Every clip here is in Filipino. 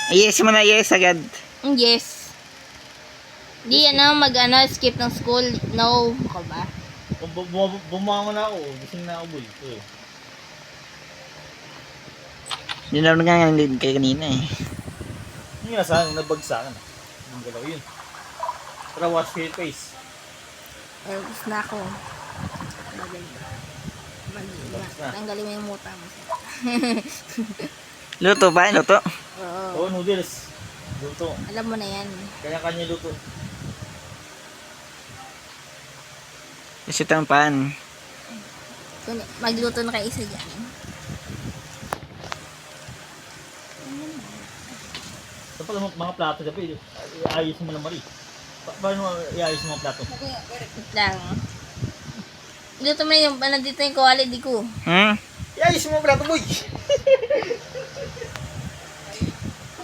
Yes mo na, yes agad. Yes. Di skip ng school. No. Ako ba? Bumangon na ako. Gising na ako, boy. Yun lang nga din kay kanina eh. Hindi nga saan, nabagsakan. Ang galaw yun. Tara, wash your face. Gusto na ako. Bagay. Tanggalin mo yung muta mo. Luto ba? Luto? Oo. Oo, noodles. Luto. Alam mo na yan. Kanya-kanya luto. Kasi ito ang pan. Magluto na kayo isa dyan. Ito pala mga plato dyan. Iayos mo lang, Marie. Paano iayos mo mga plato? Wait lang. Luto mo na yung, nandito yung quality ko. Iayos mo mga plato, boy!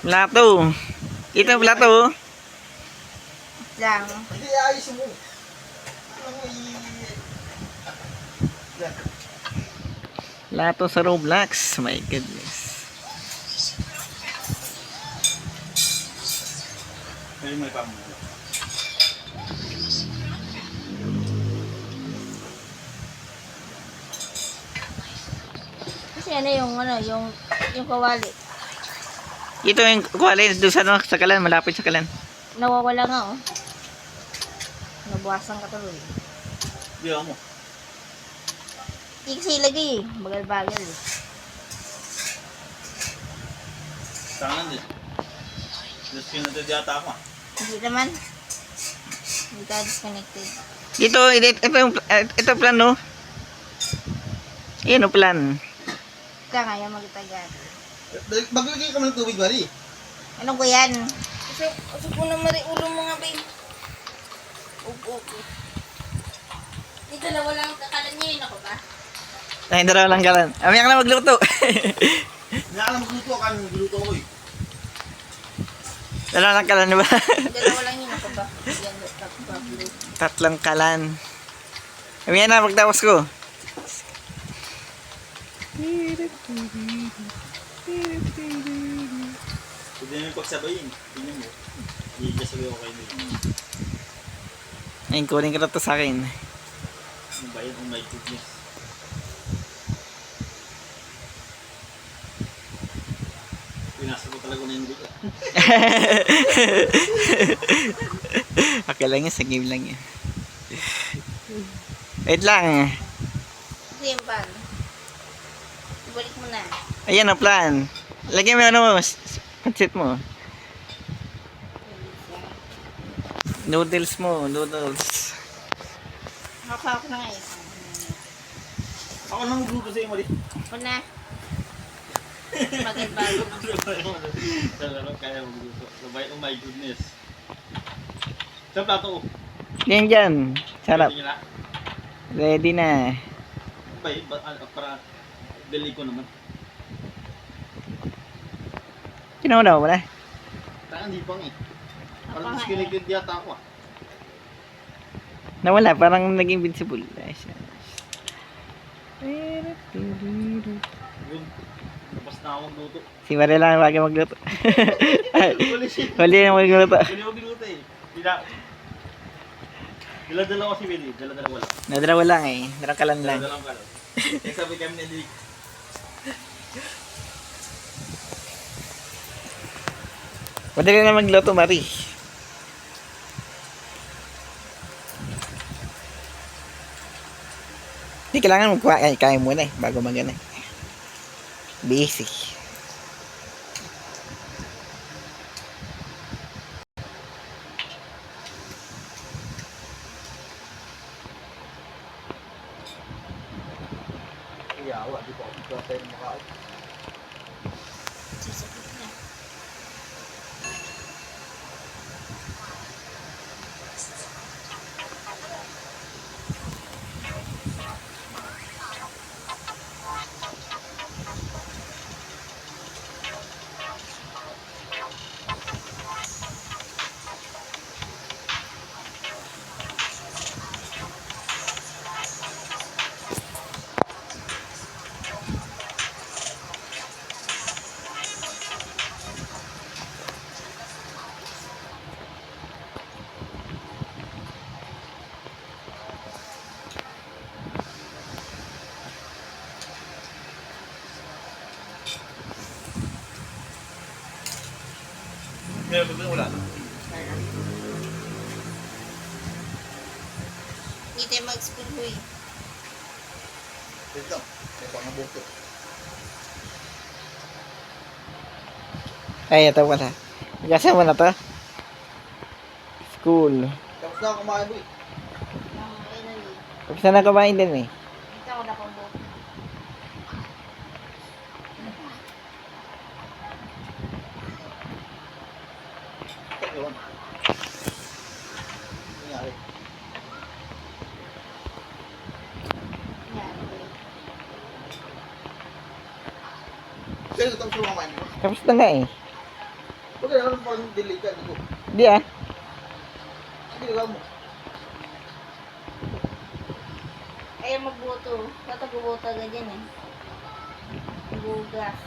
Plato. Ito ang plato. Wait lang. Hindi, iayos mo. Plato sa Roblox. My goodness. May pamo. Kasi yung kawali. Ito yung kuwali doon sa kalan. Malapit sa kalan. Nawawala nga oh. Nabuwasan ka tuloy. Hindi mo. Hindi kasi ilagay eh. Bagal-bagal eh. Tangan din. Just yun natadiyata ako. Hindi naman. Hindi ka disconnected. Ito plan no. Yan o plan. Ka nga yan magtagad. Maglagay ka ng tubig, Marie. Ano ko yan? Kasi ko na mari ulo mo nga babe. Upo. Dito na walang kakalan niya yun ako ba? Ay, dalawa lang kalan. Amaya ka na magluto. Hindi ka na magluto ka. Magluto ko eh. Dalawa lang kalan, di ba? Dalawa lang yun ako ba? Yan, Tatlong kalan. Amaya na, pagtapos ko. Pwede namin pagsabayin. Tingnan mo. Hindi ka sabi ko kayo nito. Ayun, kunin ko na to sa akin. Ano ba yun? Oh my goodness. Pinasa ko talaga na hindi ka. Okay lang yan, sa game lang yan. Wait lang. Ito yung pan. Ibalik mo na. Ayan ang plan. Lagyan mo ano mo, pansit mo. Noodles mo, noodles. Hawak na ngayon. Ako nang magluto sa iyo, Marie. Ako na. Bagal-bagal. Talaga kaya magluto. Sabay, oh my goodness. Sa plato ko. Yan dyan. Sarap. Pwede nyo na. Ready na. Bay, para dali ko naman. Kinauna mo na. Taka, hindi pang eh. Parang Apa nga disconnected yata ako ah. Nawala, parang naging invincible. Yun. Tapos na ako magluto. Si Maria lang wag magluto. Huli siya. Huli na magluto. Huli magluto eh. Dala-dala ko si Willy. Dala-dala lang. Nadalawa lang eh. Narakalan lang. Dala-dala lang. Kaya sabi kami na Dick. Madali na magluto, Marie. Hindi kailangan magkuha. Kaya muna eh. Bago magana. Basic. Iyawa. Di pa ako pagkatay ng makaw. Sisipit na. Meron ba wala? Hindi tayo mag-school ko eh. Ito. Ito ang buto. Ay, ito pala. Kasama na to. School. Tapos na ako kumain mo eh. Tapos na kumain din eh. Ito ako na pang buto. Ito yun. Nangyari. Yan. Kaya ito tapos na kumain mo. Tapos na nga eh. Huwag ka naman parang delay ka. Hindi ko. Di ah. Ang ginagawa mo. Ayaw magbuto. Dapat bubuto ganyan eh. Bugas.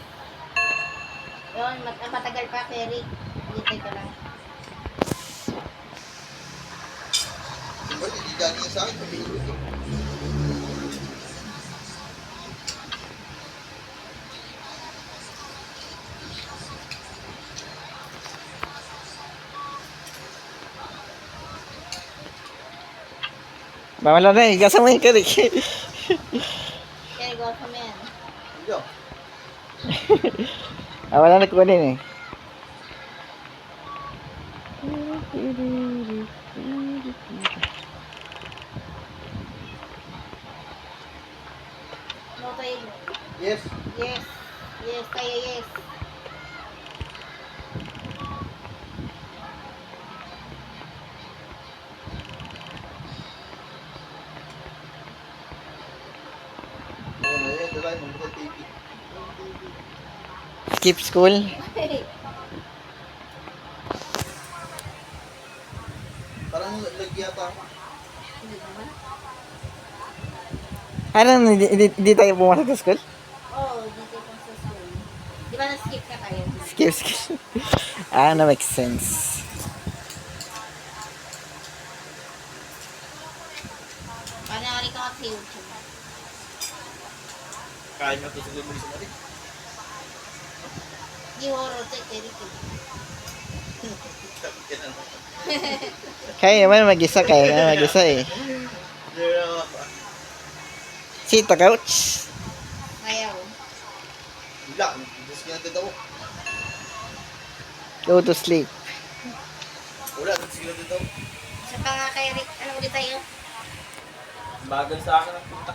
Yun, matagal pa, Kerry. Hintay ka lang. Diba, hindi galing yan sa akin. Sabihin ko ito. Mawala na eh. Kasama yung karik. Kerry, go from yan. Hindi ah. Wala na kunin eh. No tayo. Yes. Yes. Yes, tayo yes. Oo na yan. Dala yung mga TV. Skip school. Parang lagi yata ako. Hindi naman. Ano, hindi tayo pumasok sa school? Oo, dito pa sa school. Di ba na-skip ka tayo? Skip school. Na makes sense. Panari ka sa YouTube. Kain mo ito sa gulo sa mali. Di horror to, Kerry. Kaya naman mag-isa. Kaya naman mag-isa eh. Sit the couch. Ayaw. Bila. Diyos ka natin daw. Go to sleep. Wala. Diyos ka natin daw. Sa pa nga, Kerry. Ano ulit tayo? Bagal sa akin ang punta.